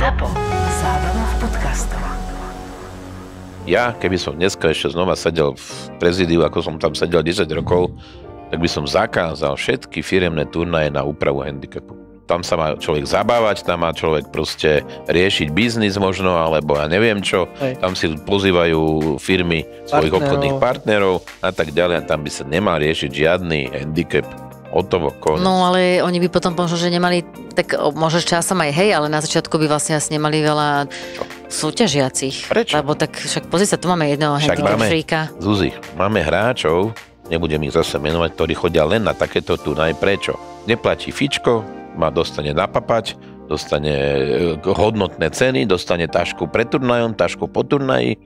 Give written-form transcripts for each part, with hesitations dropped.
ZAPO. Zábrná v podcastov. Ja, keby som dneska ešte znova sedel v prezídiu, ako som tam sedel 10 rokov, tak by som zakázal všetky firemné turnaje na úpravu handicapu. Tam sa má človek zabávať, tam má človek proste riešiť biznis možno, alebo ja neviem čo. Hej. Tam si pozývajú firmy svojich obchodných partnerov a tak ďalej. A tam by sa nemal riešiť žiadny handicap. Hotovo, konec. No ale oni by potom možno, že nemali, tak možno časom aj hej, ale na začiatku by vlastne asi nemali veľa súťažiacich. Prečo? Lebo tak však pozri sa, tu máme jedného handicap freaka. Zuzi, máme hráčov, nebudem ich zase menovať, ktorí chodia len na takéto turnaje. Prečo? Neplatí fičko, dostane napapať, dostane hodnotné ceny, dostane tašku pred turnajom, tašku po turnaji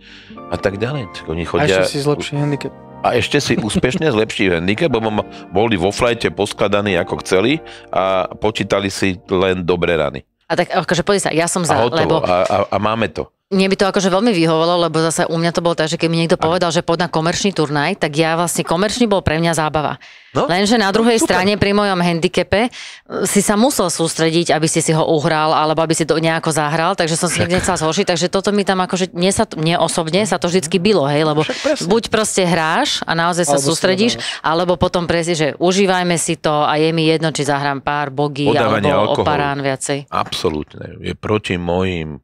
a tak ďalej. Oni chodia... A ešte si zlepší handicap. A ešte si úspešne zlepší handicap, bo boli vo flajte poskladaní ako chceli a počítali si len dobré rany. A tak akože poď sa, ja som za, hotovo, lebo... A máme to. Mne by to akože veľmi vyhovovalo, lebo zase u mňa to bolo tak, že keď mi niekto povedal, že poď na komerčný turnaj, tak ja vlastne komerčný bol pre mňa zábava. No? Lenže na druhej strane pri mojom handicape si sa musel sústrediť, aby si ho uhral, alebo aby si to nejako zahral, takže som si nikdy nechcel zhoršiť, takže toto mi tam akože, mne osobne sa to vždycky bylo, hej, lebo buď proste hráš a naozaj sa sústredíš, alebo potom presne, že užívajme si to a je mi jedno, či zahrám pár bogy, alebo oparán viacej. Absolútne, je proti mojim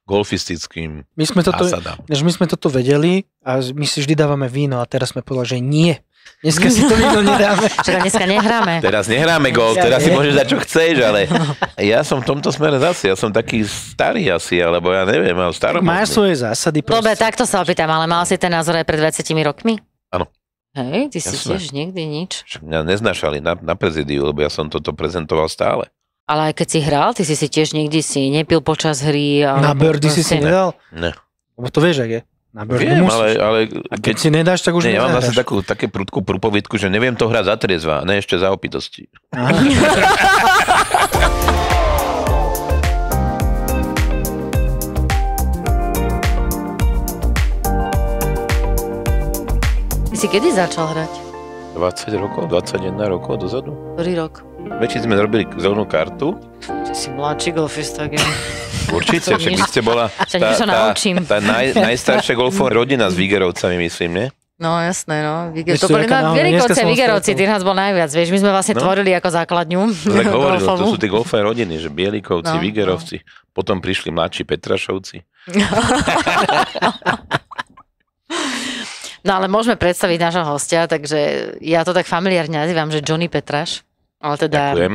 golfistickým zásadám. My sme toto vedeli a my si vždy dávame víno a teraz sme povedali, že nie. Dneska si to víno nedáme. Dneska nehráme. Teraz nehráme golf, teraz si môžeš dať, čo chceš, ale ja som v tomto smere zase, ja som taký starý asi, alebo ja neviem, ale staromodný. Máš svoje zásady. Dobre, takto sa opýtam, ale mal si ten názor aj pred 20 rokmi? Áno. Hej, ty si tiež nikdy nič. Mňa neznášali na prezídiu, lebo ja som toto prezentoval stále. Ale aj keď si hral, ty si tiež nikdy si nepil počas hry. Na birdie si nedal? Ne. Lebo to vieš, ak je. Na birdie musíš. Ale keď si nedáš, tak už ja mám zase také prudkú prúpovidku, že neviem to hrať za triezva, ne ešte za opitosti. Ty si kedy začal hrať? 20 rokov, 21 rokov dozadu. Ktorý rok? Väčšine sme robili zelenú kartu. Ty si mladší golfista, ja. Určite, však vy ste bola tá najstaršia golfová rodina s Vigerovcami, myslím, nie? No jasné, no. To boli Vierikovci a Vigerovci, tých nás bol najviac, vieš, my sme vlastne tvorili ako základňu. Tak hovoril, to sú tie golfové rodiny, že Bielikovci, Vigerovci, potom prišli mladší Petrašovci. No ale môžeme predstaviť nášho hostia, takže ja to tak familiárne nazývam, že Johnny Petraš. Ale teda... Ďakujem.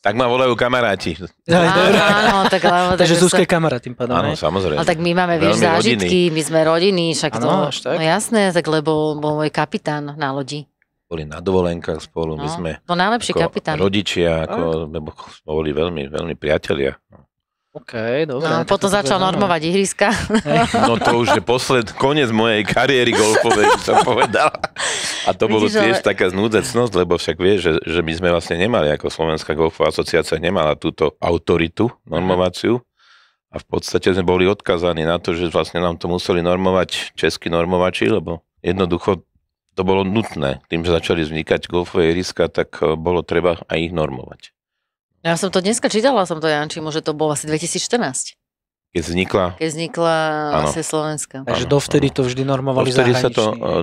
Tak ma volajú kamaráti. Áno, tak lebo... Takže Zuzka je kamarát tým pádom. Áno, samozrejme. Ale tak my máme, vieš, zážitky, my sme rodiny, však to... No jasné, tak lebo bol môj kapitán na lodi. Boli na dovolenkách spolu, my sme... To najlepší kapitán. Rodičia, lebo boli veľmi, veľmi priatelia. OK, dobre. No, potom začal normovať ihriska. No to už je koniec mojej kariéry golfovej, by som povedal. A to bolo tiež taká znúdzecnosť, lebo však vieš, že my sme vlastne nemali, ako Slovenská golfová asociácia nemala túto autoritu, normovaciu. A v podstate sme boli odkazaní na to, že vlastne nám to museli normovať českí normovači, lebo jednoducho to bolo nutné. Tým, že začali vznikať golfové ihriska, tak bolo treba aj ich normovať. Ja som to dneska čítala, Jančimu, že to bolo asi 2014. Keď vznikla asi Slovenska. Takže dovtedy to vždy normovali zahraniční.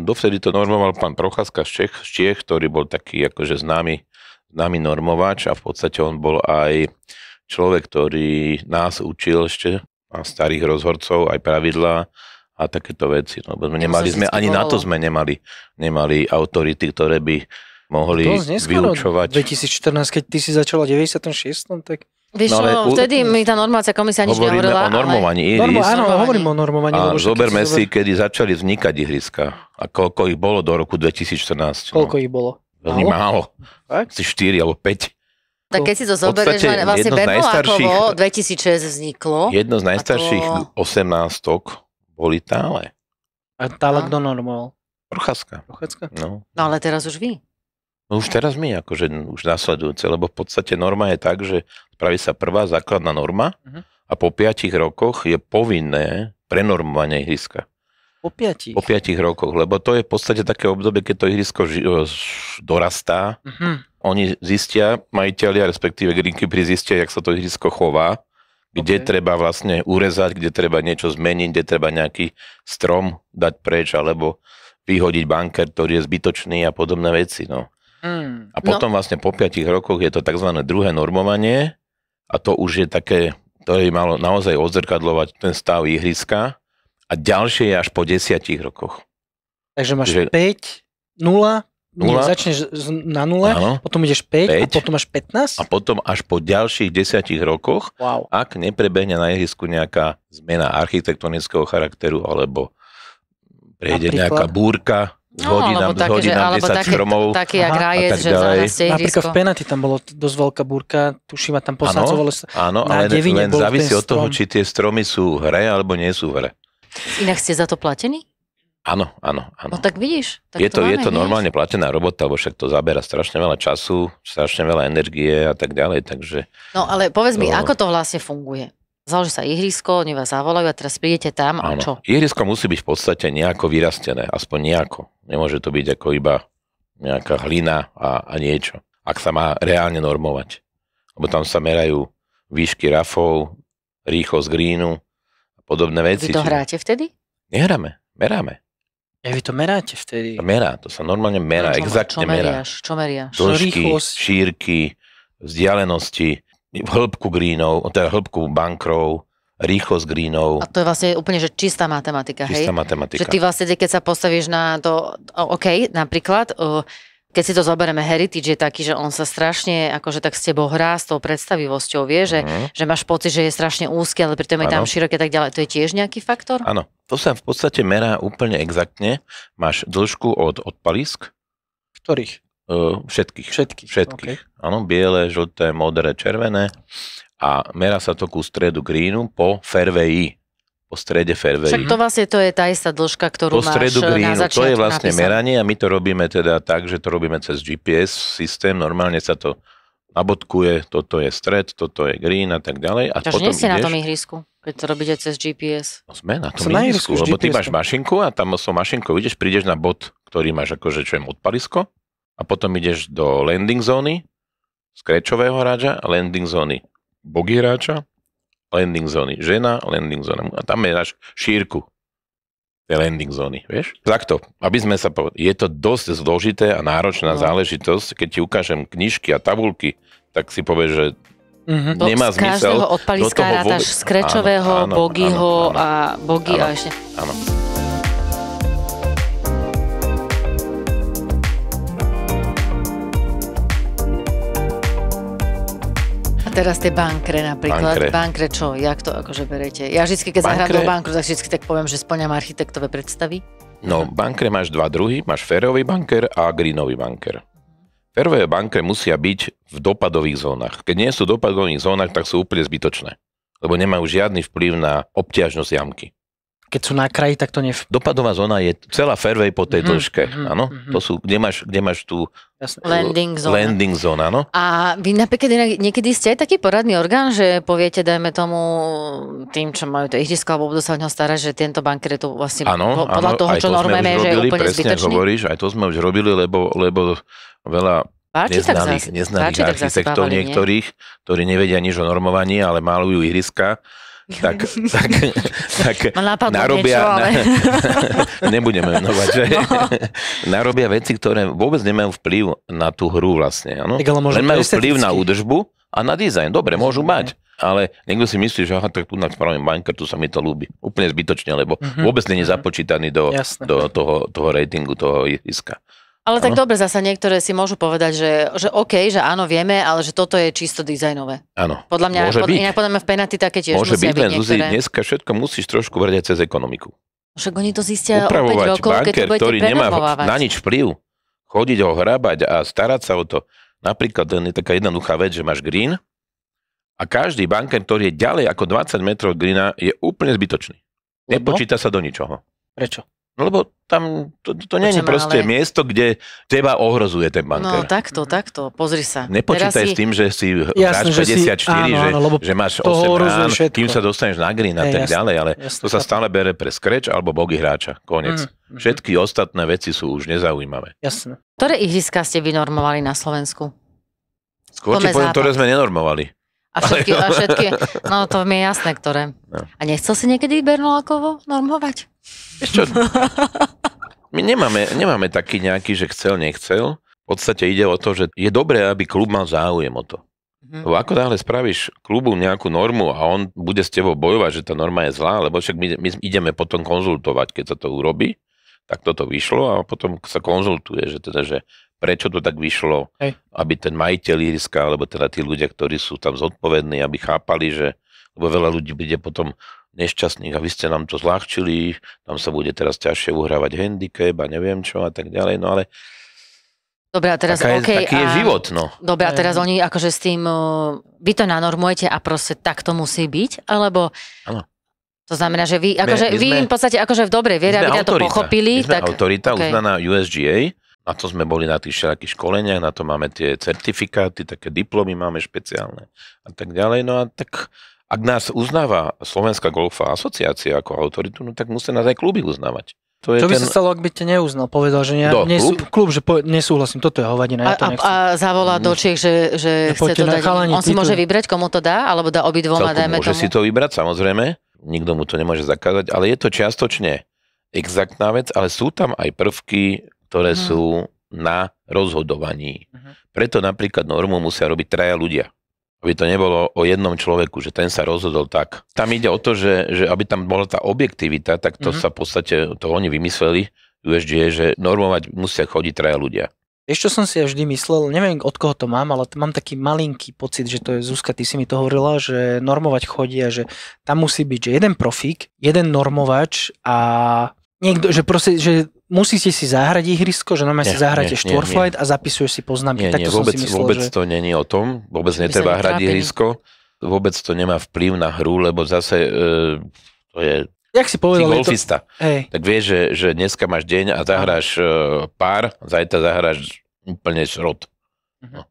Dovtedy to normoval pán Procházka z Čiech, ktorý bol taký akože známy normovač a v podstate on bol aj človek, ktorý nás učil ešte a starých rozhodcov aj pravidlá a takéto veci. No, ani na to sme nemali autority, ktoré by mohli vyučovať. 2014, keď ty si začala v 96. tak... Vieš čo, vtedy mi tá normovacia komisia nič nehovorila. Hovoríme o normovaní ihrisk. Áno, hovorím o normovaní. A zoberme si, kedy začali vznikať ihriska. A koľko ich bolo do roku 2014. Koľko ich bolo? Veľmi málo. Asi 4 alebo 5. Tak keď si to zoberieš, vlastne Bernolákovo 2006 vzniklo. Jedno z najstarších 18-tok boli Tále. A Tále kto normoval? Procházka. No ale teraz už vy. No už teraz my, akože už nasledujúce, lebo v podstate norma je tak, že spraví sa prvá základná norma a po 5 rokoch je povinné prenormovanie ihriska. Po 5? Po 5 rokoch, lebo to je v podstate také obdobie, keď to ihrisko dorastá. Oni zistia, majiteľia, respektíve greenkeeperi zistia, jak sa to ihrisko chová, kde treba vlastne urezať, kde treba niečo zmeniť, kde treba nejaký strom dať preč, alebo vyhodiť bunker, ktorý je zbytočný a podobné veci. No. A potom vlastne po 5 rokoch je to tzv. Druhé normovanie a to už je také, to je malo naozaj odzrkadľovať ten stav ihriska a ďalšie je až po 10 rokoch. Takže máš 5, 0, začneš na 0, potom ideš 5 a potom až 15? A potom až po ďalších 10 rokoch, ak neprebehne na ihrisku nejaká zmena architektonického charakteru, alebo prejde nejaká búrka, zhodí nám 10 stromov taký jak Rajec, že zaneste ihrisko. Napríklad v penalty tam bolo dosť veľká búrka, tuším, a tam posadzovalo sa. Áno, ale len závisí od toho, či tie stromy sú v hre, alebo nie sú v hre. Inak ste za to platení? Áno. No tak vidíš. Tak je to normálne platená robota, lebo však to zabera strašne veľa času, strašne veľa energie a tak ďalej, takže... No ale povedz mi, ako to vlastne funguje? Založí sa ihrisko, oni vás zavolajú a teraz prídete tam a čo? Ihrisko musí byť v podstate nejako vyrastené, aspoň nejako. Nemôže to byť ako iba nejaká hlina a niečo. Ak sa má reálne normovať. Lebo tam sa merajú výšky rafov, rýchlosť greenu a podobné veci. Vy to hráte vtedy? Nehráme, meráme. Vy to meráte vtedy? To sa normálne merá, exaktne merá. Čo meriaš? Dĺžky, šírky, vzdialenosti, hĺbku greenov, teda hĺbku bunkrov, rýchlosť greenov. A to je vlastne úplne, že čistá matematika, hej? Čistá matematika. Že ty vlastne, keď sa postavíš na to, napríklad, keď si to zoberieme, Heritage je taký, že on sa strašne akože tak s tebou hrá, s tou predstavivosťou, vie, že máš pocit, že je strašne úzky, ale pritom je tam široké tak ďalej. To je tiež nejaký faktor? Áno, to sa v podstate merá úplne exaktne. Máš dĺžku od odpalisk. Ktorých? Všetkých. Okay. Áno, biele, žlté, modré, červené. A merá sa to ku stredu greenu po fairwayi. Po strede fairwayi. Však to vlastne to je tá istá dĺžka, ktorú máš na začiatku. To je vlastne meranie a my to robíme teda tak, že to robíme cez GPS systém. Normálne sa to nabodkuje, toto je stred, toto je green a tak ďalej. A takže nie si na tom ihrisku, keď to robíte cez GPS. No sme na tom ihrisku, lebo ty máš mašinku a tam so mašinkou prídeš na bod, ktorý máš akože čo je odpalisko a potom ideš do landing zóny, scratchového hráča, landing zóny bogey hráča, landing zóny žena, landing zóna a tam máš šírku tej landing zóny, vieš? Takto, aby sme sa povedali, je to dosť zložité a náročná záležitosť, keď ti ukážem knižky a tabulky, tak si povieš, že nemá zmysel. Z každého odpaliska rátaš scratchového, bogeyho a bogey a ešte... Áno. Teraz tie bankre napríklad. Bankre čo? Jak to akože berete? Ja vždycky, keď zahrám do bankru, tak vždycky tak poviem, že spĺňam architektové predstavy. No, bankre máš dva druhy. Máš fairway banker a greenový banker. Fairway bankre musia byť v dopadových zónach. Keď nie sú v dopadových zónach, tak sú úplne zbytočné. Lebo nemajú žiadny vplyv na obťažnosť jamky. Keď sú na kraji, tak to Dopadová zóna je celá fairway po tej dĺžke, áno? To sú, kde máš tú landing zóna, áno? A vy napríklad niekedy ste aj taký poradný orgán, že poviete, dajme tomu tým, čo majú to ihrisko, alebo budú sa o ňo starať, že tento banker je tu vlastne podľa toho, čo normálne, že je úplne zbytočný? Hovoríš, aj to sme už robili, lebo veľa neznaných architektov niektorých, ktorí nevedia nič o normovaní, ale malujú ihriska, tak narobia, nebudeme menovať, že? Narobia veci, ktoré vôbec nemajú vplyv na tú hru vlastne, áno? Len majú vplyv na údržbu a na dizajn, dobre, môžu mať, ale niekto si myslí, že tak tu spravím banker, tu sa mi to ľúbi. Úplne zbytočne, lebo vôbec nie je započítaný do toho ratingu, toho ihriska. Ale tak dobre, zasa niektoré si môžu povedať, že OK, že áno, vieme, ale že toto je čisto dizajnové. Áno. Podľa mňa, inak podľa mňa v penalty také tiež môže musia byť niektoré. Dneska všetko musíš trošku vrať cez ekonomiku. Však oni to zistia o 5 rokov, keď to budete ktorý nemá na nič vplyv, chodiť ho hrabať a starať sa o to. Napríklad je taká jednoduchá vec, že máš green a každý banker, ktorý je ďalej ako 20 metrov od greena, je úplne zbytočný. Nepočíta sa do ničoho. Prečo? No lebo tam to nie je proste miesto, kde teba ohrozuje ten banker. No takto, pozri sa. Nepočítaj s tým, že si hráč 54, že máš 8 rán, kým sa dostaneš na green a tak ďalej, ale to sa stále bere pre scratch alebo bogey hráča. Konec. Všetky ostatné veci sú už nezaujímavé. Jasné. Ktoré ihriska ste vynormovali na Slovensku? Skôr ti poviem, ktoré sme nenormovali. A všetky, no to mi je jasné, ktoré. No. A nechcel si niekedy Bernolákovo normovať? Vieš čo, my nemáme taký nejaký, že nechcel. V podstate ide o to, že je dobré, aby klub mal záujem o to. Lebo ako náhle spravíš klubu nejakú normu a on bude s tebou bojovať, že tá norma je zlá, lebo však my ideme potom konzultovať, keď sa to urobí, tak toto vyšlo a potom sa konzultuje, že prečo to tak vyšlo, aby ten majiteľ ihriska, alebo teda tí ľudia, ktorí sú tam zodpovední, aby chápali, že lebo veľa ľudí bude potom nešťastných a vy ste nám to zľahčili, tam sa bude teraz ťažšie uhrávať handicap a neviem čo a tak ďalej, no ale dobre, a teraz taký je život, no. Dobre, a teraz oni akože s tým, vy to nanormujete a proste tak to musí byť, alebo áno. To znamená, že vy, akože vy im v podstate akože v dobrej viere, aby to pochopili. My sme autorita uznaná USGA, na to sme boli na tých všelakých školeniach, na to máme tie certifikáty, také diplomy máme špeciálne a tak ďalej. No a tak, ak nás uznáva Slovenská golfová asociácia ako autoritu, no tak musí nás aj kluby uznávať. Čo by sa stalo, ak by te neuznal? Povedal, že klub, že nesúhlasím, toto je hovadina, ja to nechcem. A zavolá do Čiech, že chce to dať. On si môže vybrať, komu to dá, alebo dá obidvoma, dajme tomu. Môže si to vybrať, samozrejme. Nikto mu to nemôže zakázať, ale je to čiastočne exaktná vec, ale sú tam aj prvky, ktoré sú na rozhodovaní. Preto napríklad normu musia robiť 3 ľudia. Aby to nebolo o jednom človeku, že ten sa rozhodol tak. Tam ide o to, že aby tam bola tá objektivita, tak to sa v podstate, to oni vymysleli, USGA, že normovať musia chodiť 3 ľudia. Vieš, čo som si ja vždy myslel, neviem od koho to mám, ale mám taký malinký pocit, že to je Zuzka, ty si mi to hovorila, že normovať chodia, že tam musí byť, že jeden profík, jeden normovač a niekto, že proste, že musíte si zahrať ihrisko, že normálne si zahráte štvorflight a zapisuješ si poznámky. Nie, vôbec to není o tom, vôbec netreba hrať ihrisko, vôbec to nemá vplyv na hru, lebo zase to je... Jak si povedal, golfista. Tak vieš, že dneska máš deň a zahráš pár, zajtra zahráš úplne šrot.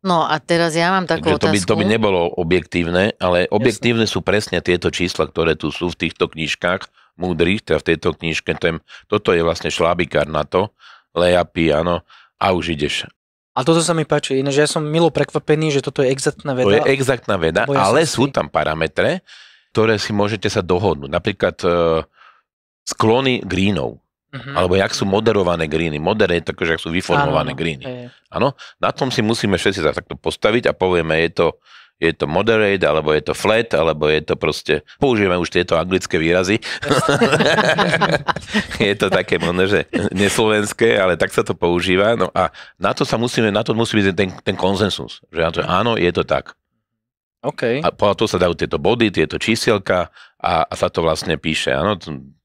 No a teraz ja mám takú otázku. To by nebolo objektívne, ale objektívne sú presne tieto čísla, ktoré tu sú v týchto knižkách múdrych, teda v tejto knižke. Toto je vlastne šlábikár na to, layupy, áno, a už ideš. A toto sa mi páči, ináč ja som milo prekvapený, že toto je exaktná veda. To je exaktná veda, ale sú tam parametre, ktoré si môžete sa dohodnúť. Napríklad sklony greenov. Alebo jak sú moderované greeny. Moderné, takže jak sú vyformované greeny. Áno, na tom si musíme všetci takto postaviť a povieme, je to moderate, alebo je to flat, alebo je to proste, použijeme už tieto anglické výrazy. Je to také možno, že neslovenské, ale tak sa to používa. No a na to musí byť ten konsensus. Že na to, áno, je to tak. Okay. A po to sa dajú tieto body, tieto čísielka a sa to vlastne píše. Áno?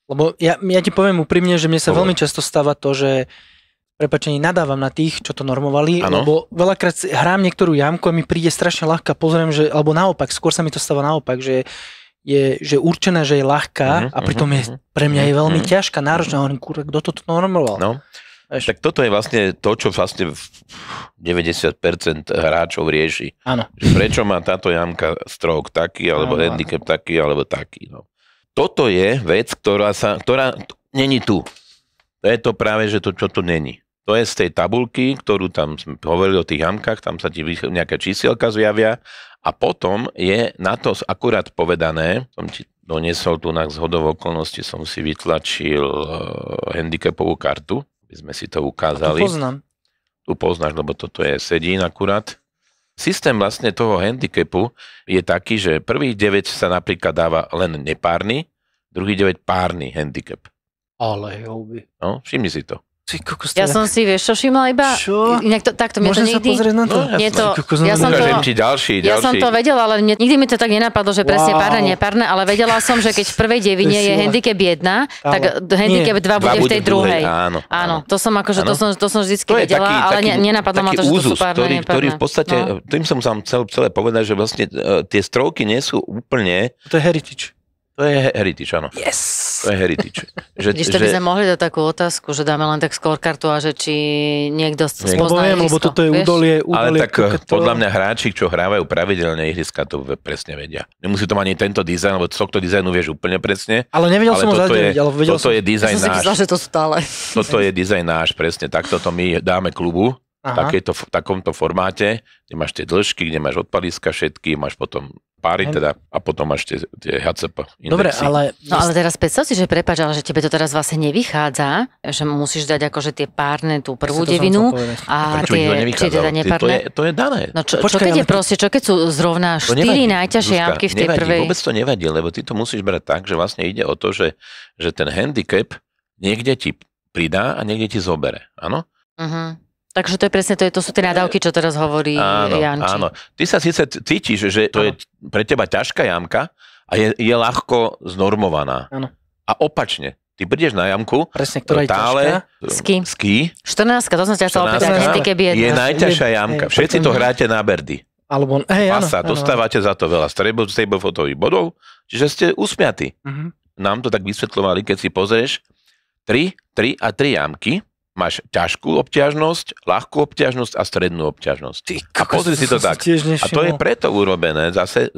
Lebo ja ti poviem úprimne, že mne sa veľmi často stáva to, že prepáčení nadávam na tých, čo to normovali, lebo veľakrát hrám niektorú jamku a mi príde strašne ľahká, pozriem, že, alebo naopak, skôr sa mi to stáva naopak, že je určená, že je ľahká a pritom je pre mňa je veľmi ťažká, náročná. Hovorím, kurva, kto to normoval? No. Tak toto je vlastne to, čo vlastne 90% hráčov rieši. Áno. Prečo má táto jamka stroke taký, alebo handicap taký, alebo taký. No. Toto je vec, ktorá není tu. To je to práve, že to, čo tu není. To je z tej tabulky, ktorú tam sme hovorili o tých jamkách, tam sa ti nejaké čísielka zjavia a potom je na to akurát povedané, som ti doniesol tu na zhodov okolností, som si vytlačil handicapovú kartu, aby sme si to ukázali. To poznám. Tu poznáš, lebo toto je sedín akurát. Systém vlastne toho handicapu je taký, že prvých 9 sa napríklad dáva len nepárny, druhý 9 párny handicap. Ale houby. No, všimni si to. Ja som si, vieš čo, všimla iba... Čo? Takto mi to nikdy... Môžem sa pozrieť na to? Ja som to vedela, ale nikdy mi to tak nenapadlo, že presne párne, nepárne, ale vedela som, že keď v prvej devine je handicap 1, tak handicap 2 bude v tej druhej. Áno. To som akože, to som vždycky vedela, ale nenapadlo ma to, že to sú párne, nepárne. Ktorý v podstate, tým som celé povedať, že vlastne tie stroky nie sú úplne... To je heritage. To je heritage, áno. Yes! To je heritage. Vidíš, to by sme mohli dať takú otázku, že dáme len tak scorekartu a že či niekto spozná ihrisko. Lebo toto je údolie. Ale tak podľa mňa hráči, čo hrávajú pravidelne ihriska, to presne vedia. Nemusí to mať ani tento dizajn, lebo z tohto dizajnu vieš úplne presne. Ale nevedel som ho zazdeliť, ale vedel som. Toto je dizajn náš. Ja som si myslela, že to stále. Toto je dizajn náš, presne. Takto to my dáme klubu. V takomto formáte, kde máš tie dĺžky, kde máš odpaliska všetky, máš potom Páry teda. A potom máš tie HCP indexy. Dobre, ale... No ale teraz predstav si, že prepáč, ale že tebe to teraz vlastne nevychádza, že musíš dať akože tie párne, tú prvú devinu a tie teda nepárne. To je dané. No čo keď je proste, čo keď sú zrovna 4 najťažšie jamky v tej prvej? Vôbec to nevadí, lebo ty to musíš brať tak, že vlastne ide o to, že ten handicap niekde ti pridá a niekde ti zobere. Áno? Takže to je presne, to sú tie nadávky, čo teraz hovorí Janči. Áno, ty sa síce cítiš, že to je pre teba ťažká jamka a je ľahko znormovaná. Áno. A opačne, ty prídeš na jamku, presne, ktorá je ťažká. Ski. 14, to som ťa chcela opýtať, je najťažšia jamka. Všetci to hráte na berdy. Alebo, Pasa, dostávate za to veľa stable fotových bodov, čiže ste usmiatí. Nám to tak vysvetľovali, keď si pozrieš 3 a 3 jamky, máš ťažkú obťažnosť, ľahkú obťažnosť a strednú obťažnosť. A pozri si to tak. A to je preto urobené zase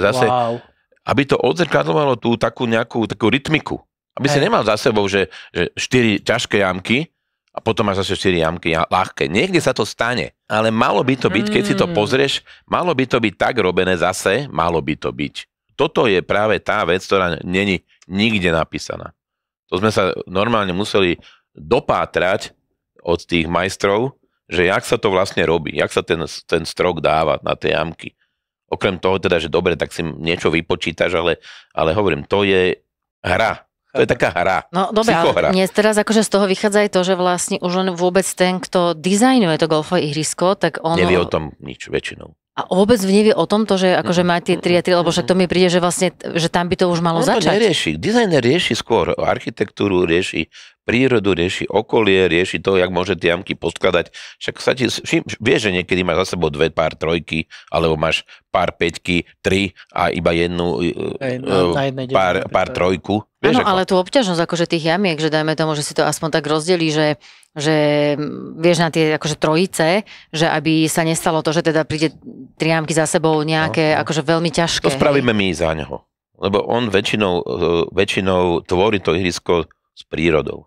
aby to odzrkadlovalo tú takú nejakú rytmiku. Aby si nemal za sebou, že 4 ťažké jamky a potom máš zase 4 jamky ľahké. Niekde sa to stane, ale malo by to byť, keď si to pozrieš, malo by to byť tak robené zase, malo by to byť. Toto je práve tá vec, ktorá není nikde napísaná. To sme sa normálne museli dopátrať od tých majstrov, že jak sa to vlastne robí, jak sa ten strok dáva na tie jamky. Okrem toho teda, že dobre, tak si niečo vypočítaš, ale hovorím, to je hra. To je taká hra. No dobre, ale dnes teraz akože z toho vychádza aj to, že vlastne už len vôbec ten, kto dizajnuje to golfové ihrisko, tak on... Nevie o tom nič väčšinou. A vôbec nevie o tomto, že akože má tie 3 a 3, lebo však to mi príde, že vlastne, že tam by to už malo začať. On to nerieši. Dizajner rieši skôr architektúru, rieši prírodu, rieši okolie, rieši to, jak môže tie jamky podkladať. Však sa ti, vieš, že niekedy máš za sebou 2 pár trojky, alebo máš pár 5, 3 a iba jednu pár trojku. Áno, ale tú obťažnosť akože tých jamiek, že dajme tomu, že si to aspoň tak rozdelí, že vieš na tie akože trojice, že aby sa nestalo to, že teda príde 3 jamky za sebou nejaké akože veľmi ťažké. To spravíme my za neho. Lebo on väčšinou tvorí to ihrisko s prírodou.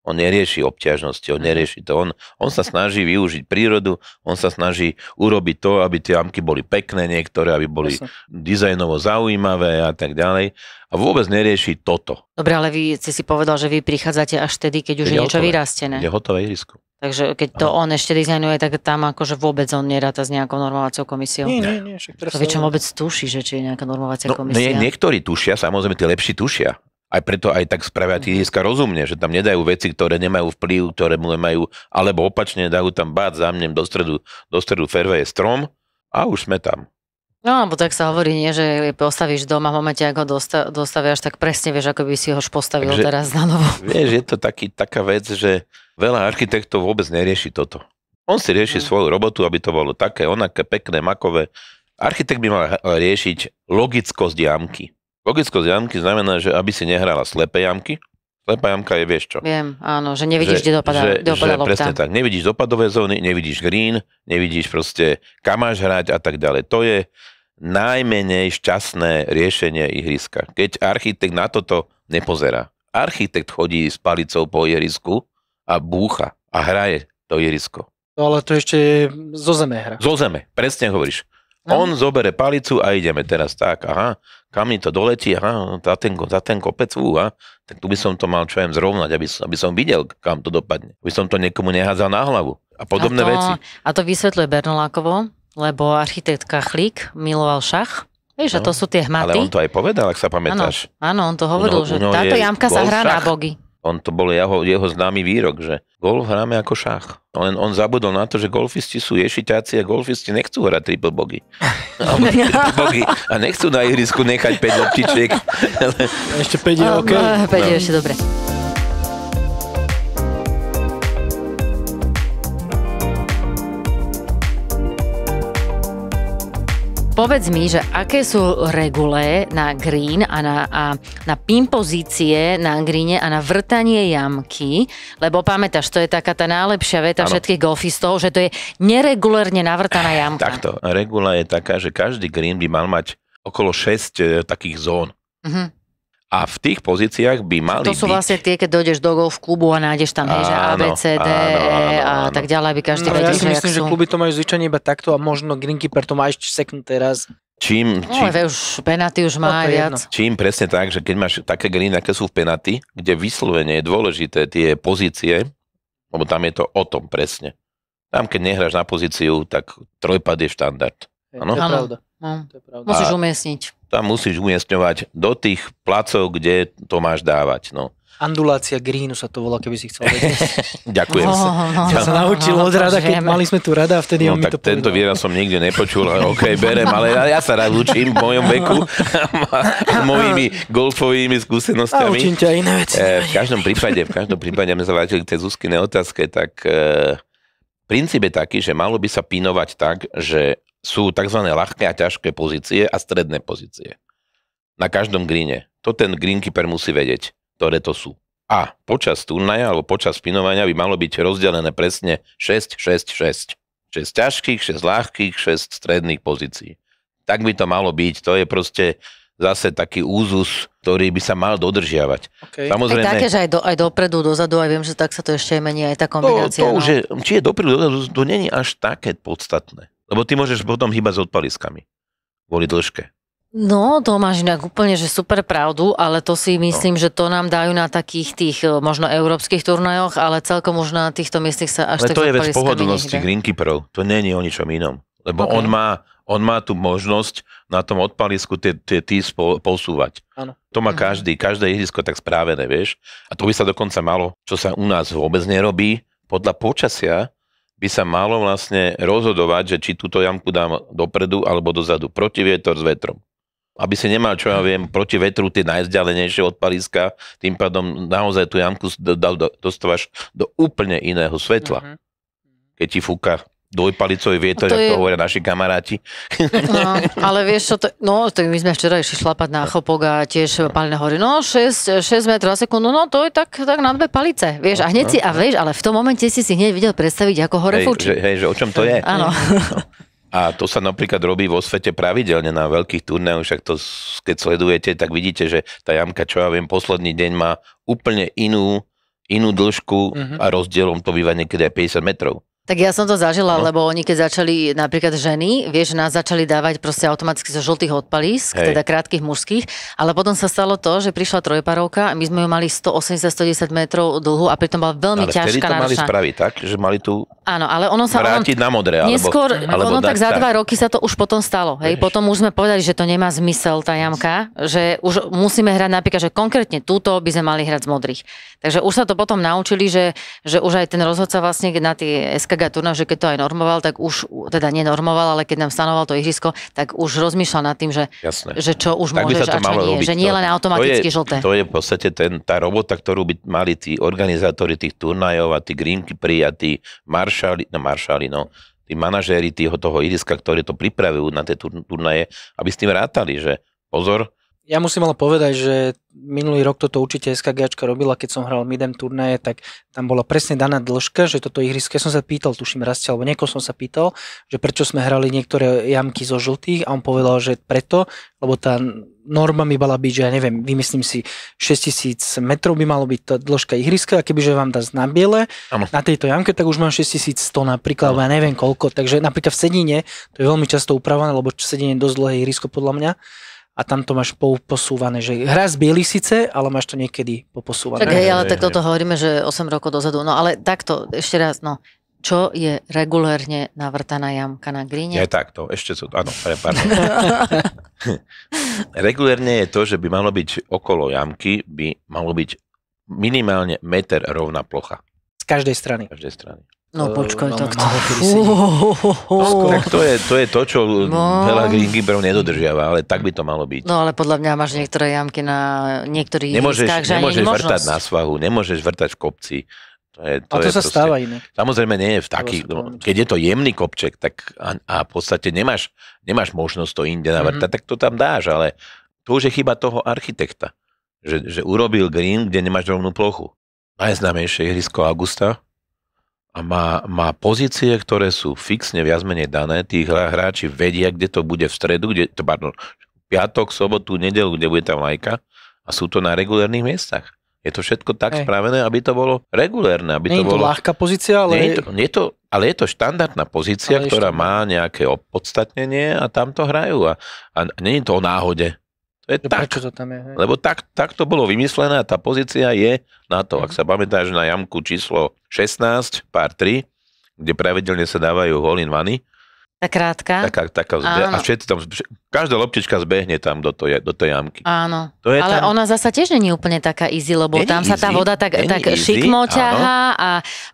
On nerieši obťažnosti, on nerieši to. On sa snaží využiť prírodu, on sa snaží urobiť to, aby tie jamky boli pekné niektoré, aby boli dizajnovo zaujímavé a tak ďalej. A vôbec nerieši toto. Dobre, ale vy si povedal, že vy prichádzate až vtedy, keď už je niečo vyrastené. Je hotové ihrisko. Takže keď to on ešte dizajnuje, tak tam akože vôbec on neráta s nejakou normovacou komisiou. Nie. To väčšinou vôbec tuší, že či je nejaká normovacia komisia. Niektorí tušia, samozrejme tí lepší tušia. Aj preto aj tak spravia tí ihriska rozumne, že tam nedajú veci, ktoré nemajú vplyv, ktoré nemajú, alebo opačne dajú tam za mnem do stredu fairway strom a už sme tam. No, alebo tak sa hovorí, nie, že postavíš dom a v momente, ak ho dostaviaš, tak presne vieš, ako by si ho postavil teraz na novo. Vieš, je to taká vec, že veľa architektov vôbec nerieši toto. On si rieši svoju robotu, aby to bolo také, onaké, pekné, makové. Architekt by mal riešiť logickosť jamky. Logickosť jamky znamená, že aby si nehrala slepé jamky. Slepá jamka je, vieš čo? Viem, áno, že nevidíš, kde dopadá lopta. Presne tak, nevidíš dopadové zóny, nevidíš green, nevidíš proste, kam máš hrať a tak ďalej. To je najmenej šťastné riešenie ihriska. Keď architekt na toto nepozerá. Architekt chodí s palicou po ihrisku a búcha a hraje to ihrisko. No ale to ešte je zo zeme hra. Zo zeme, presne hovoríš. On zobere palicu a ideme teraz tak, kam mi to doletí, za ten kopec, tak tu by som to mal zrovnať, aby som videl, kam to dopadne. Aby som to niekomu nehádzal na hlavu a podobné veci. A to vysvetľuje Bernolákovo, lebo architekt Kachlík miloval šach. Vieš, a to sú tie hmaty. Ale on to aj povedal, ak sa pamätáš. Áno, on to hovoril, že táto jamka sa hrá na bogy. On to bol jeho známy výrok, že golf hráme ako šach. Len on zabudol na to, že golfisti sú ješiťáci a golfisti nechcú hrať triple bogy. A nechcú na ihrisku nechať 5 loptičiek. Ešte 5 je OK. 5 je ešte dobre. Povedz mi, že aké sú regule na green a na pin pozície na greene a na vrtanie jamky, lebo pamätáš, to je taká tá najlepšia veta všetkých golfistov, že to je neregulérne navrtaná jamka. Takto, regula je taká, že každý green by mal mať okolo 6 takých zón. A v tých pozíciách by mali byť... To sú vlastne tie, keď dojdeš do golf klubu a nájdeš tam, že A, B, C, D, E a tak ďalej, aby každý vedel, ja si myslím, že kluby to majú zvyčajne iba takto a možno greenkeeper to má ešte seknuté raz. už penalty už má viac. Čím presne tak, že keď máš také greeny, aké sú v penalty, kde vyslovene je dôležité tie pozície, lebo tam je to o tom presne. Tam, keď nehráš na pozíciu, tak trojpad je štandard. Áno, to je pravda. To je pravda. Musíš umiestniť. Tam musíš umiestňovať do tých placov, kde to máš dávať. No. Andulácia greenu sa to volá, keby si chcel vedieť. Ďakujem. Ja sa naučil od Rada, keď mali sme tu Rada a vtedy on mi to povedal. Tento výraz som nikdy nepočul, ale okej, berem, ale ja sa rád učím v mojom veku a mojimi golfovými skúsenostiami. A učím ťa iné veci. V každom prípade, my sa vrátili k tej Zuzkinej otázke, tak princíp je taký, že malo by sa pinovať tak, že sú tzv. Ľahké a ťažké pozície a stredné pozície. Na každom greene. To ten greenkeeper musí vedieť, ktoré to sú. A počas turnaja alebo počas spinovania by malo byť rozdelené presne 6, 6, 6. 6 ťažkých, 6 ľahkých, 6 stredných pozícií. Tak by to malo byť. To je proste zase taký úzus, ktorý by sa mal dodržiavať. Okay. Samozrejme, aj také, že aj dopredu, dozadu, aj viem, že tak sa to ešte mení, aj tá kombinácia. To už je, či je dopredu, dozadu, to není až také podstatné. Lebo ty môžeš potom hýbať s odpaliskami. Kvôli dĺžke. No, to máš inak úplne, že super pravdu, ale to si myslím, že to nám dajú na takých tých možno európskych turnajoch, ale celkom už na týchto miestach sa až ale tak s odpaliskami to je vec pohodlnosti greenkeeperov. To nie je o ničom inom. Lebo on má tú možnosť na tom odpalisku tie posúvať. Áno. To má každé ihrisko tak správené, vieš. A to by sa dokonca malo, čo sa u nás vôbec nerobí, podľa počasia by sa malo vlastne rozhodovať, že či túto jamku dám dopredu alebo dozadu. Protivietor s vetrom. Aby si nemal, čo ja viem, proti vetru tie najvzdialenejšie odpaliska, tým pádom naozaj tú jamku dostávaš do úplne iného svetla. Keď ti fúka dvojpalicový vietor, ako to hovoria naši kamaráti. No, ale vieš čo, to my sme včera išli šlapať na chopok a tiež Palina hovorí, 6 metrov za sekundu, no to je tak na 2 palice, vieš, a hneď vieš, ale v tom momente si hneď videl predstaviť, ako hore fúči. Hej, že o čom to je? Áno. No. A to sa napríklad robí vo svete pravidelne na veľkých turnajoch, však to, keď sledujete, tak vidíte, že tá jamka, čo ja viem, posledný deň má úplne inú dĺžku a rozdielom to býva niekedy aj 50 metrov. Tak ja som to zažila, lebo oni keď začali, napríklad ženy, vieš, nás začali dávať proste automaticky zo žltých odpalísk, teda krátkych mužských, ale potom sa stalo to, že prišla trojparovka a my sme ju mali 180-110 metrov dlhú a pritom bola veľmi ťažká, náročná. Ale vtedy to mali spraviť tak, že mali tu vrátiť na modré, alebo tak za 2 roky sa to už potom stalo, hej, potom už sme povedali, že to nemá zmysel tá jamka, že už musíme hrať napríklad, že konkrétne túto by sme mali hrať z modrých. Takže už sa to potom naučili, že už aj ten rozhodca vlastne na tie SKG turnaj, že keď to aj normoval, tak už, teda nenormoval, ale keď nám stanoval to ihrisko, tak už rozmýšľal nad tým, že čo už tak môžeš a čo nie. Že nie len automaticky žlté. To je v podstate tá robota, ktorú by mali tí organizátori tých turnajov a tí greenkeeperi a tí tí manažéri toho ihriska, ktorí to pripravujú na tie turnaje, aby s tým rátali, že pozor. Ja musím ale povedať, že minulý rok toto určite SKGčka robila, keď som hral midem turnaje, tak tam bola presne daná dĺžka, že toto ihrisko, ja som sa pýtal, tuším Rastia, alebo niekoho som sa pýtal, že prečo sme hrali niektoré jamky zo žltých a on povedal, že preto, lebo tá norma by mala byť, že ja neviem, vymyslím si 6000 metrov by malo byť tá dĺžka ihriska a kebyže vám dá na biele na tejto jamke, tak už mám 6100 napríklad, alebo ja neviem koľko, takže napríklad v Sedine to je veľmi často upravené, lebo Sedine je dosť dlhé ihrisko podľa mňa. A tam to máš posúvané, že hra z biely síce, ale máš to niekedy poposúvané. Tak hej, ale tak toto hovoríme, že 8 rokov dozadu. No ale takto, ešte raz, čo je regulérne navrtaná jamka na greene? Je takto, ešte sú, áno, pardon. Regulérne je to, že by malo byť okolo jamky, by malo byť minimálne meter rovná plocha. Z každej strany. Z každej strany. No počkaj, tak to je to, čo veľa greenkeeperov nedodržiava, ale tak by to malo byť. No ale podľa mňa máš niektoré jamky na niektorých ihriskách, že nemôžeš vrtať na svahu, nemôžeš vrtať v kopci. To sa stáva inak. Samozrejme nie je v takých, keď je to jemný kopček, tak a v podstate nemáš možnosť to inde navrtať, tak to tam dáš, ale to už je chyba toho architekta, že urobil green, kde nemáš rovnú plochu. Najznámejšie ihrisko Augusta a má pozície, ktoré sú fixne viac menej dané. Tí hráči vedia, kde to bude v stredu, piatok, sobotu, nedeľu, kde bude tá vlajka a sú to na regulérnych miestach. Je to všetko tak spravené, aby to bolo regulérne. Aby nie je to ľahká pozícia, ale... Ale je to štandardná pozícia, ktorá má nejaké opodstatnenie a tam to hrajú. A nie je to o náhode. To je tak. Prečo to tam je? Hej? Lebo tak to bolo vymyslené a tá pozícia je na to. Ak sa pamätáš na jamku číslo 16, pár 3, kde pravidelne sa dávajú hole-in-one, tá krátka. Taká a všetci tam, každá loptička zbehne tam do tej jamky. Áno, ale ona zasa tiež nie je úplne taká easy, lebo tam sa tá voda tak šikmo ťahá a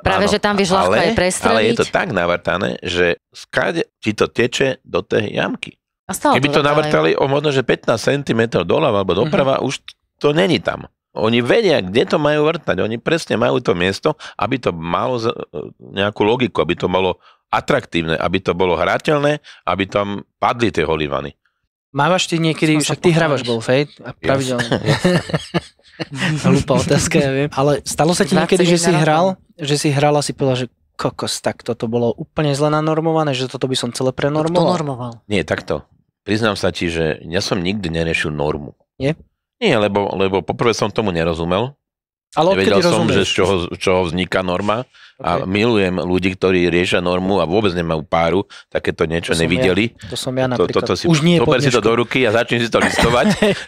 práve, že tam vieš ľahko aj prestreliť. Ale je to tak navrtané, že skáde ti to teče do tej jamky. Keby to navrtali o možno, že 15 cm doľava alebo doprava, už to není tam. Oni vedia, kde to majú vrtať. Oni presne majú to miesto, aby to malo nejakú logiku, aby to malo atraktívne, aby to bolo hrateľné, aby tam padli tie hole-in-one. Mávaš ty niekedy, však ty hrávaš golf, hej? A pravidelne. Hlúpa otázka, ja viem. Ale stalo sa ti niekedy, že si hral a si povedal, že kokos, tak toto bolo úplne zle nanormované, že toto by som celé prenormoval? Nie, takto. Priznám sa ti, že ja som nikdy neriešil normu. Nie? Nie, lebo poprvé som tomu nerozumel. Ale nevedel som, že z čoho vzniká norma a milujem ľudí, ktorí riešia normu a vôbec nemajú páru, takéto niečo nevideli. To som ja napríklad. Už nie je po dnešku. Si to do ruky a začni si to listovať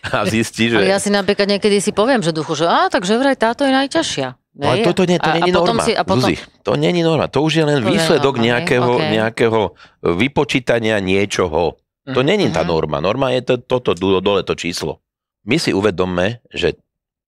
a zistí, že... Ale ja si napríklad niekedy si poviem, že duchu, že takže vraj táto je najťažšia. Ale toto nie je norma. Zuzi, to nie je norma. To už je len výsledok nejakého vypočítania niečoho. To nie je tá norma. Norma je toto dole to číslo. My si uvedomme, že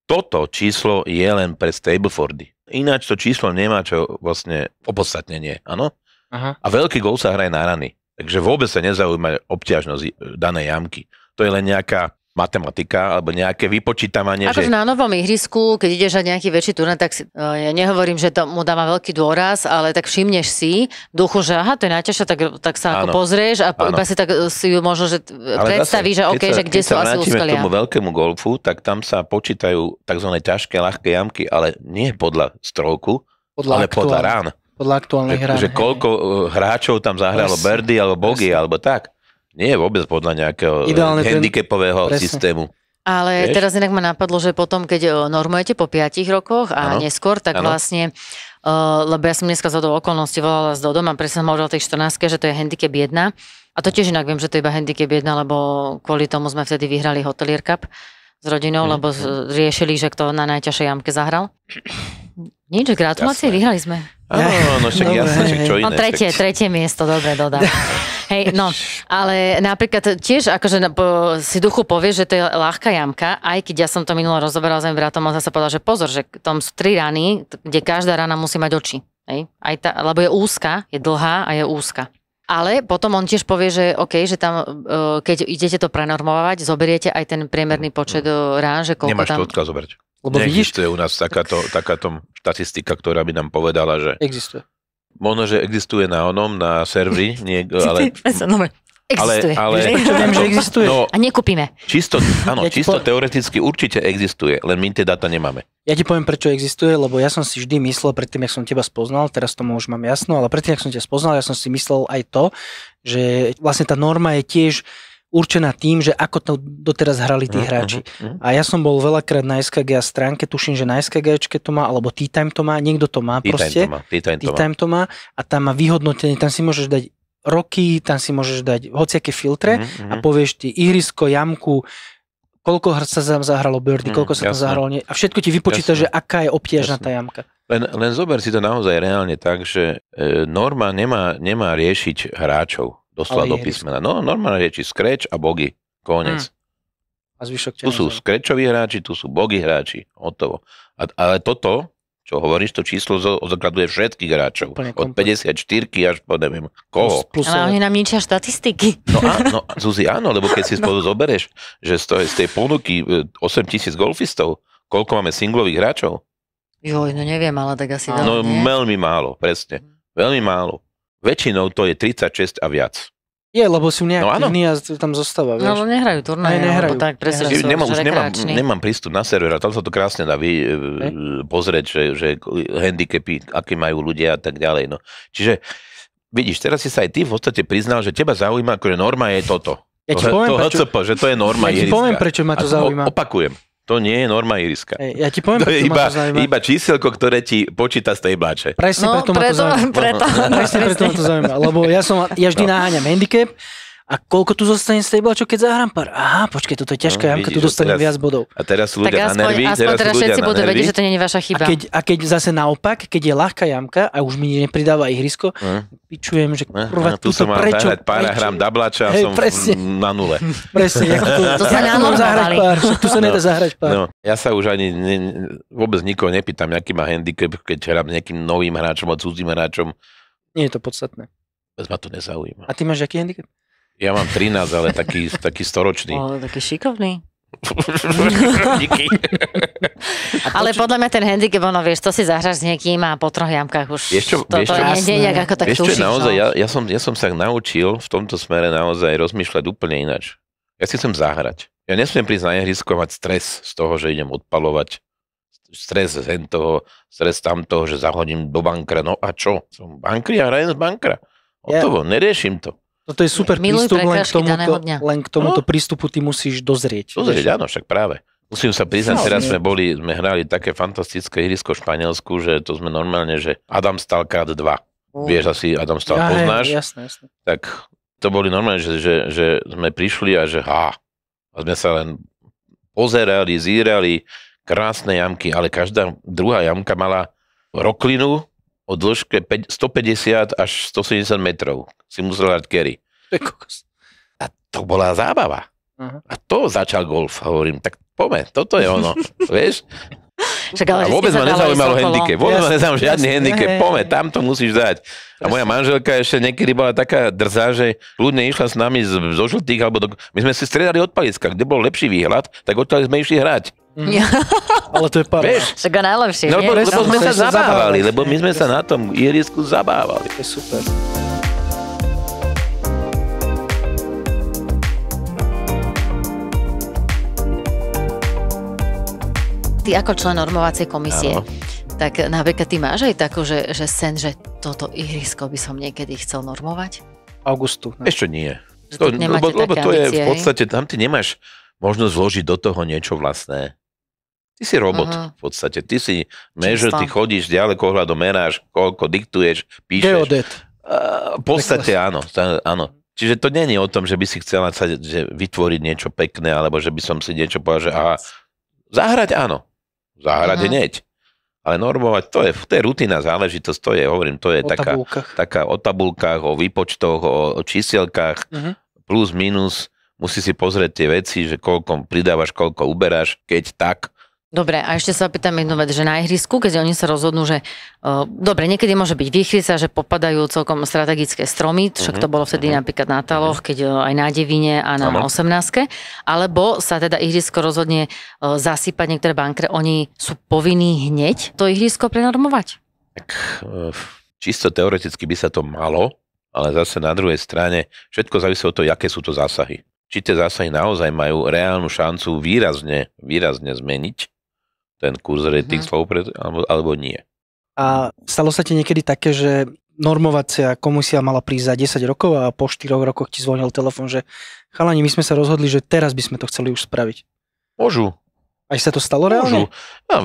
toto číslo je len pre Stablefordy. Ináč to číslo nemá čo vlastne opodstatnenie, áno? Aha. A veľký gól sa hraje na rany. Takže vôbec sa nezaujíma obťažnosť danej jamky. To je len nejaká matematika alebo nejaké vypočítavanie. Akože na novom ihrisku, keď ideš na nejaký väčší turnaj, tak ja nehovorím, že to mu dáva veľký dôraz, ale tak všimneš si duchu, že aha, to je najťažšie, tak sa ako pozrieš a iba si tak si ju možno, že predstavíš, že OK, že kde sú asi úskalia. Keď sa vrátime k tomu veľkému golfu, tak tam sa počítajú tzv. Ťažké, ľahké jamky, ale nie podľa stroku, ale podľa rán. Podľa aktuálnych rán. Že koľko hráčov tam zahralo birdie alebo bogey alebo tak. Nie je vôbec podľa nejakého handicapového systému. Ale teraz inak ma napadlo, že potom, keď normujete po 5 rokoch a neskôr, tak vlastne, lebo ja som dneska zhodou okolností volala s Dodom a presne som hovorila o tej 14, že to je handicap 1. A to tiež inak viem, že to je iba handicap 1, lebo kvôli tomu sme vtedy vyhrali Hotelier Cup s rodinou, lebo riešili, že kto na najťažšej jamke zahral. Nič, gratulácie, vyhrali sme. Áno, však jasne, čo iné. Tretie miesto, dobre, dodám. Hej, no, ale napríklad tiež akože si duchu povie, že to je ľahká jamka, aj keď ja som to minulo rozoberal s mojim bratom, on zase povedal, že pozor, že tam sú 3 rany, kde každá rana musí mať oči. Hej? Lebo je úzka, je dlhá a je úzka. Ale potom on tiež povie, že OK, že tam, keď idete to prenormovať, zoberiete aj ten priemerný počet rán, že koľko nemáš tam... to odkiaľ zoberať. Lebo neexistuje u nás takáto štatistika, ktorá by nám povedala, že... Existuje. Možno, že existuje na serveri, ale... Existuje. Ale viem, že existuje. No, a nekúpime. Čisto teoreticky určite existuje, len my tie dáta nemáme. Ja ti poviem, prečo existuje, lebo ja som si vždy myslel, predtým, jak som teba spoznal, teraz tomu už mám jasno, ale predtým, jak som ťa spoznal, ja som si myslel aj to, že vlastne tá norma je tiež určená tým, že ako to doteraz hrali tí hráči. A ja som bol veľakrát na SKG stránke, tuším, že na SKGčke to má, alebo Tea Time to má, niekto to má proste. Tea Time to má a tam má vyhodnotenie, tam si môžeš dať roky, tam si môžeš dať hociaké filtre a povieš ti ihrisko, jamku, koľko sa zahralo birdie, koľko sa tam zahralo a všetko ti vypočíta, že aká je obťažná tá jamka. Len zober si to naozaj reálne tak, že norma nemá riešiť hráčov. Doslova do písmena. No, normálne rieči scratch a bogey. Koniec. A zvyšok tu sú scratchoví hráči, tu sú bogey hráči. Hotovo. Ale toto, čo hovoríš, to číslo odzrkadluje všetkých hráčov. Od 54 až po neviem koho. Ale oni nám ničia štatistiky. No, Zuzi, áno, lebo keď si spolu zoberieš, že z tej ponuky 8,000 golfistov, koľko máme singlových hráčov? Joj, no neviem, ale tak asi veľmi. No veľmi málo, presne. Veľmi málo. Väčšinou to je 36 a viac. Je, lebo sú neaktívni a tam zostáva. No, ale nehrajú turnaje. Tak presne, nemám prístup na server a tam sa to krásne dá pozrieť, že handicapy, aké majú ľudia a tak ďalej. No. Čiže vidíš, teraz si sa aj ty v podstate priznal, že teba zaujíma, akože norma je toto. Ja ti poviem, že to je norma. Ja ti poviem, prečo ma to zaujíma. Opakujem. To nie je norma ihriska. Ja ti poviem, to je iba číselko, ktoré ti počíta z tej báče. Presne preto ma to zaujíma. Presne preto ma to zaujíma, lebo ja vždy naháňam handicap a koľko tu zostane z tej báče, keď zahrám pár. Aha, počkej, toto je ťažká jamka, tu dostanem viac bodov. A teraz sú ľudia na nervy. Aspoň teraz všetci budú vedieť, že to nie je vaša chyba. A keď zase naopak, keď je ľahká jamka a už mi nepridáva ihrisko, pičujem, že kurva, tu som mal zahrať pár, hrám dablača a som na nule. Presne. To sa nanormovali. Tu sa nedá zahrať pár. No, ja sa už ani vôbec nikoho nepýtam, aký má handicap, keď hrám nejakým novým hráčom a cudzím hráčom. Nie je to podstatné. Bez ma to nezaujíma. A ty máš aký handicap? Ja mám 13, ale taký storočný. Taký šikovný. Díky. Ale podľa mňa ten handicap, vieš, to si zahráš s niekým a po 3 jamkách už to nie je ako tak tušíš. Naozaj, ja som sa naučil v tomto smere naozaj rozmýšľať úplne ináč. Ja si chcem zahrať. Ja nesmiem prísť na ihrisko a mať stres z toho, že idem odpalovať. Stres z toho, stres tamtoho, že zahodím do bankra. No a čo? Som bankri a hrajem z bankra. Hotovo, neriešim to. Toto je super prístup, len k tomuto prístupu ty musíš dozrieť. Dozrieť, áno, však práve. Musím sa priznať, teraz sme hrali také fantastické ihrisko v Španielsku, že to sme normálne, že Adam Stal krát 2. Vieš asi, Adam Stal poznáš? Jasné. Tak to boli normálne, že sme prišli a a sme sa len pozerali, zírali, krásne jamky, ale každá druhá jamka mala roklinu o dĺžke 150 až 170 metrov. Si musel hrať carry. A to bola zábava. A to začal golf. Hovorím, tak poďme, toto je ono. Vieš? A vôbec ma nezaujímalo handicap. Vôbec ma nezaujímal žiadny handicap. Poďme, tam to musíš dať. A moja manželka ešte niekedy bola taká drzá, že ľudne išla s nami zo žltých, my sme si striedali od paliska. Kde bol lepší výhľad, tak odtiaľ sme išli hrať. Ale to je pár. Však go najlepšie. No, lebo sme sa zabávali, lebo my sme sa na tom ihrisku zabávali. To je super. Ty ako člen normovacej komisie, tak napríklad ty máš aj takú, že sen, že toto ihrisko by som niekedy chcel normovať? Augustu. Ešte nie. Lebo to je v podstate, tam ty nemáš možnosť vložiť do toho niečo vlastné. Ty si robot v podstate. Ty si mežer, ty chodíš ďalekohľadom, meráš, koľko diktuješ, píšeš. Geodet. V podstate áno. Čiže to nie je o tom, že by si chcela vytvoriť niečo pekné, alebo že by som si niečo povedal, že zahrať áno. Zahrať hneď. Ale normovať, to je rutina záležitosť, to je taká o tabulkách, o výpočtoch, o čísielkách, plus, minus, musí si pozrieť tie veci, že koľko pridávaš, koľko uberáš, keď tak. Dobre, a ešte sa opýtam jednu vec, že na ihrisku, keď oni sa rozhodnú, že dobre, niekedy môže byť výchrica, že popadajú celkom strategické stromy, však to bolo vtedy napríklad na Taloch, keď aj na Devine a na 18, alebo sa teda ihrisko rozhodne zasypať niektoré bankre, oni sú povinní hneď to ihrisko prenormovať? Tak čisto teoreticky by sa to malo, ale zase na druhej strane všetko závisí od toho, aké sú to zásahy. Či tie zásahy naozaj majú reálnu šancu výrazne zmeniť ten kurz rating slov, alebo nie. A stalo sa ti niekedy také, že normovacia komisia mala prísť za 10 rokov a po 4 rokoch ti zvonil telefon, že chalani, my sme sa rozhodli, že teraz by sme to chceli už spraviť? Môžu. Aj sa to stalo reálne? No,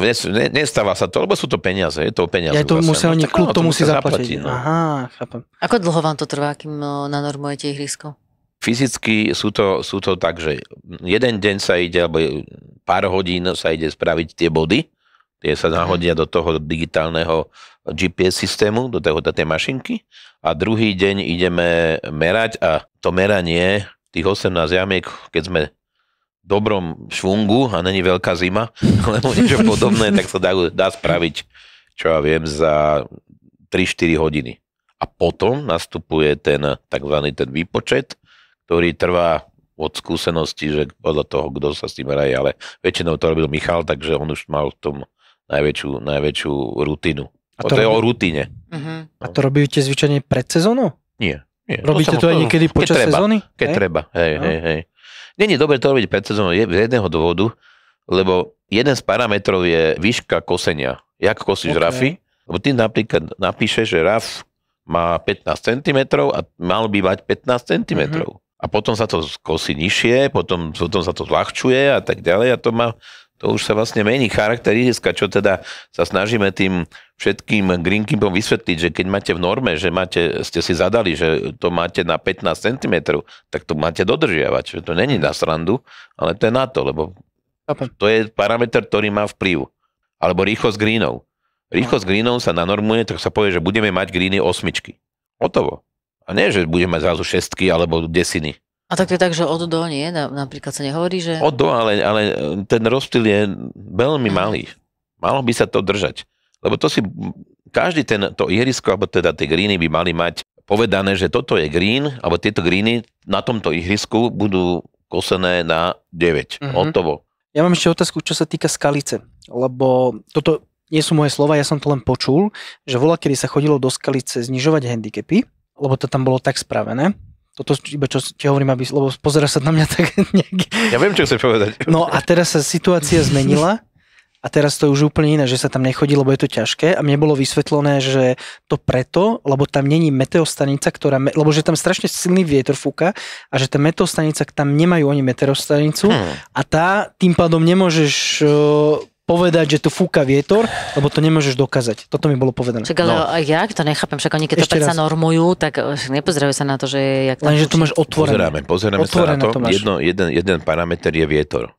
nestáva sa to, lebo sú to peniaze. Je to peniaze. Ja to musel, klub to musí zaplatiť. No. Aha, chápem. Ako dlho vám to trvá, kým nanormujete ihrisko? Fyzicky sú to tak, že jeden deň sa ide, alebo pár hodín sa ide spraviť tie body, tie sa nahodia do toho digitálneho GPS systému, do tej mašinky a druhý deň ideme merať a to meranie tých 18 jamiek, keď sme v dobrom švungu a není veľká zima, alebo niečo podobné, tak sa dá spraviť, čo ja viem, za 3-4 hodiny. A potom nastupuje ten takzvaný ten výpočet, ktorý trvá od skúsenosti, že podľa toho, kto sa s tým hraje, ale väčšinou to robil Michal, takže on už mal v tom najväčšiu rutinu. To je o rutine. A to robíte zvyčajne pred sezónou? Nie. Robíte to aj niekedy počas sezóny? Keď treba, hej. Nie je dobre to robiť pred sezónou z jedného dôvodu, lebo jeden z parametrov je výška kosenia. Jak kosíš rafy? Lebo ty napríklad napíšeš, že raf má 15 cm a mal by mať 15 cm. A potom sa to kosí nižšie, potom sa to zľahčuje a tak ďalej a to To už sa vlastne mení charakteristika, čo teda sa snažíme tým všetkým greenkeepom vysvetliť, že keď máte v norme, že ste si zadali, že to máte na 15 cm, tak to máte dodržiavať. Že to není na srandu, ale to je na to, lebo to je parameter, ktorý má vplyv. Alebo rýchlosť greenov. Rýchlosť greenov sa nanormuje, tak sa povie, že budeme mať greeny 8. Hotovo. A nie, že budeme mať zrazu 6 alebo 10. A tak to je tak, že od do nie? Napríklad sa nehovorí, že... Od do, ale ten rozptyl je veľmi malý. Malo by sa to držať. Lebo to si, každý to ihrisko, alebo teda tie greeny by mali mať povedané, že toto je green, alebo tieto greeny na tomto ihrisku budú kosené na 9. Hotovo. Ja mám ešte otázku, čo sa týka skalice. Lebo toto nie sú moje slova, ja som to len počul, že kedy sa chodilo do skalice znižovať handicapy, lebo to tam bolo tak spravené. Toto iba čo ti hovorím, lebo pozera sa na mňa tak nejak... Ja viem, čo chceš povedať. No a teraz sa situácia zmenila a teraz to je už úplne iné, že sa tam nechodí, lebo je to ťažké a mne bolo vysvetlené, že to preto, lebo tam není meteostanica, lebo že tam strašne silný vietor fúka a že tá meteostanica, tam nemajú oni meteostanicu a tým pádom nemôžeš... povedať, že tu fúka vietor, lebo to nemôžeš dokázať. Toto mi bolo povedané. Čak, ale jak to nechápem, však oni keď to sa normujú, tak nepozerajú sa na to, že jak tam lenže to máš otvorené. Pozeráme sa na to. Jeden parameter je vietor.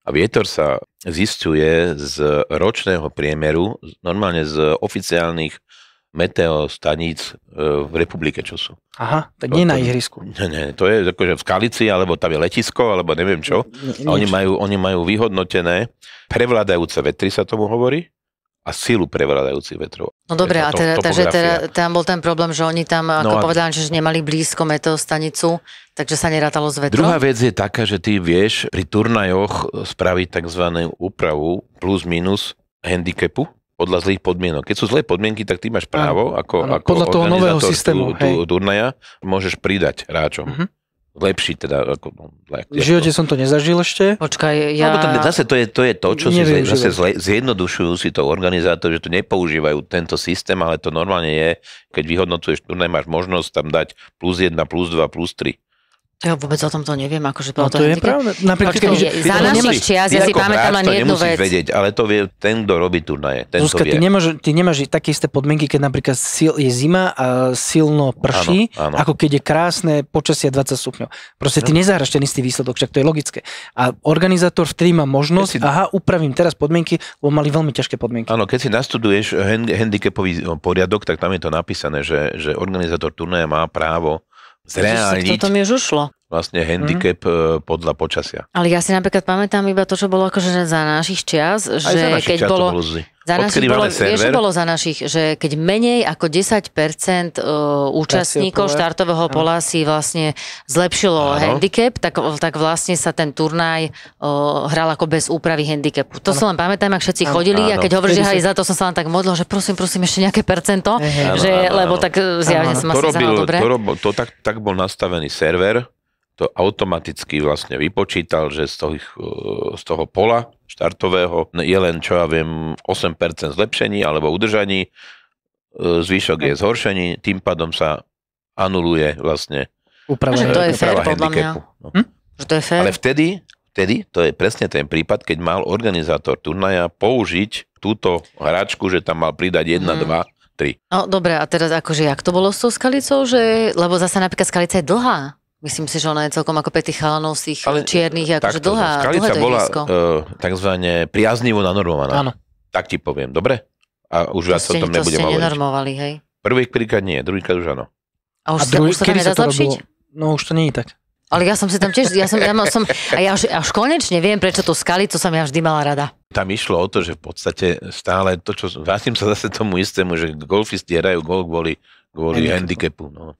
A vietor sa zisťuje z ročného priemeru, normálne z oficiálnych meteostaníc v republike, čo sú. Aha, tak nie na ihrisku. Nie, to je akože v Skalici, alebo tam je letisko, alebo neviem čo. A oni majú vyhodnotené prevládajúce vetry, sa tomu hovorí, a silu prevládajúcich vetrov. No dobre, a takže tam bol ten problém, že oni tam, ako povedali, že nemali blízko meteostanicu, takže sa nerátalo s vetrom. Druhá vec je taká, že ty vieš pri turnajoch spraviť takzvanú úpravu plus minus handicapu, podľa zlých podmienok. Keď sú zlé podmienky, tak ty máš právo, ako podľa toho nového systému turnaja, môžeš pridať hráčom. Lepší teda. V živote som to nezažil ešte. Počkaj, zase to je to, čo si zase zjednodušujú si to organizátori, že to nepoužívajú tento systém, ale to normálne je, keď vyhodnocuješ turnaj, máš možnosť tam dať +1, +2, +3. Ja vôbec o tom to neviem, akože to je pravda. Napríklad, za našich čias, ja si pamätám len jednu vec. Vedieť, ale to vie ten, kto robí turnaje. Zuzka, ty nemáš také isté podmienky, keď napríklad je zima a silno prší, áno. ako keď je krásne počasie 20 stupňov. Proste ty nezahraš ten istý výsledok, však to je logické. A organizátor vtedy má možnosť, upravím teraz podmienky, lebo mali veľmi ťažké podmienky. Áno, keď si nastuduješ handicapový poriadok, tak tam je to napísané, že organizátor turnaja má právo zreálniť toto mi už ušlo. Vlastne handicap podľa počasia. Ale ja si napríklad pamätám iba to, čo bolo akože za našich čias, že za našich keď čias bolo... Za našich bolo, vieš, čo bolo za našich, že keď menej ako 10% účastníkov štartového pola si vlastne zlepšilo handicap, tak vlastne sa ten turnaj hral ako bez úpravy handicapu. To si len pamätám, ak všetci chodili a keď hovoríš, že aj za to som sa len tak modlil, že prosím, ešte nejaké percento, lebo tak zjavne som asi zahral dobre. Tak bol nastavený server, to automaticky vlastne vypočítal, že z toho pola štartového je len, čo ja viem, 8% zlepšení alebo udržaní, zvyšok je zhoršení, tým pádom sa anuluje vlastne úprava handicapu. Že to je fér. Ale vtedy, to je presne ten prípad, keď mal organizátor turnaja použiť túto hračku, že tam mal pridať 1, 2, 3. No dobre, a teraz akože jak to bolo s tou Skalicou, lebo zase napríklad Skalica je dlhá. Myslím si, že ona je celkom ako pre tých chalanov z tých čiernych, akože dlhá. Skalica bola takzvané priaznivo nanormovaná. Áno. Tak ti poviem, dobre? A už viac o tom nebudem hovoriť. To ste nenormovali, hej? Prvýkrát nie, druhýkrát už áno. A už sa tam nedá zlepšiť? No už to nie je tak. Ale ja som si tam tiež, ja už konečne viem, prečo tú Skalicu som ja vždy mala rada. Tam išlo o to, že v podstate stále to, čo vrátim sa zase tomu istému, že golfisti hrajú golf kvôli handicapu. No,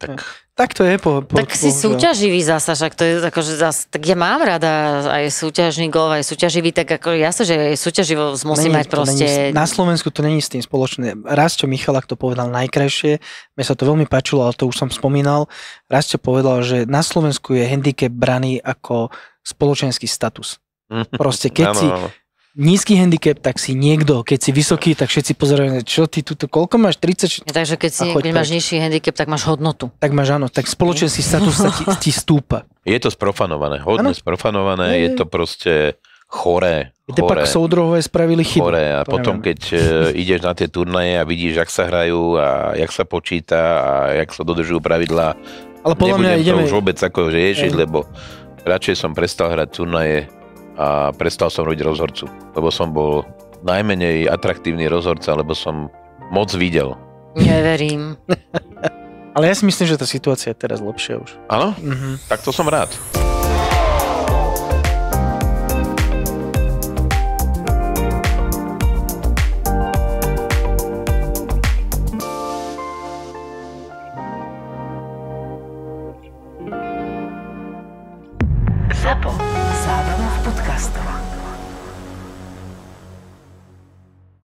tak to je. Tak si súťaživý zasa, však to je akože tak ja mám rada aj súťažný golf, aj súťaživý, tak ako jasne, že súťaživo musí mať proste... Na Slovensku to není s tým spoločné. Rastio Michalak to povedal najkrajšie, mne sa to veľmi páčilo, ale to už som spomínal. Rastio povedal, že na Slovensku je handicap braný ako spoločenský status. Proste keď si nízky handicap, tak si niekto, keď si vysoký, tak všetci pozerajú, čo ty tuto, koľko máš? 30? Takže keď máš nižší handicap, tak máš hodnotu. Tak máš áno, tak spoločenský status ti stúpa. Je to sprofanované, hodne sprofanované, je to proste choré. Kde pak soudruhové spravili chybu. Choré. A potom, keď ideš na tie turnaje a vidíš, jak sa hrajú a jak sa počíta a jak sa dodržujú pravidlá, ale podľa mňa ideme... to už vôbec ako riešiť, lebo radšej som prestal hrať turnaje a prestal som robiť rozhorcu. Lebo som bol najmenej atraktívny rozhorca, lebo som moc videl. Neverím. Ale ja si myslím, že tá situácia je teraz lepšia už. Áno? Tak to som rád. ZAPO. Zábrná v podcastovách.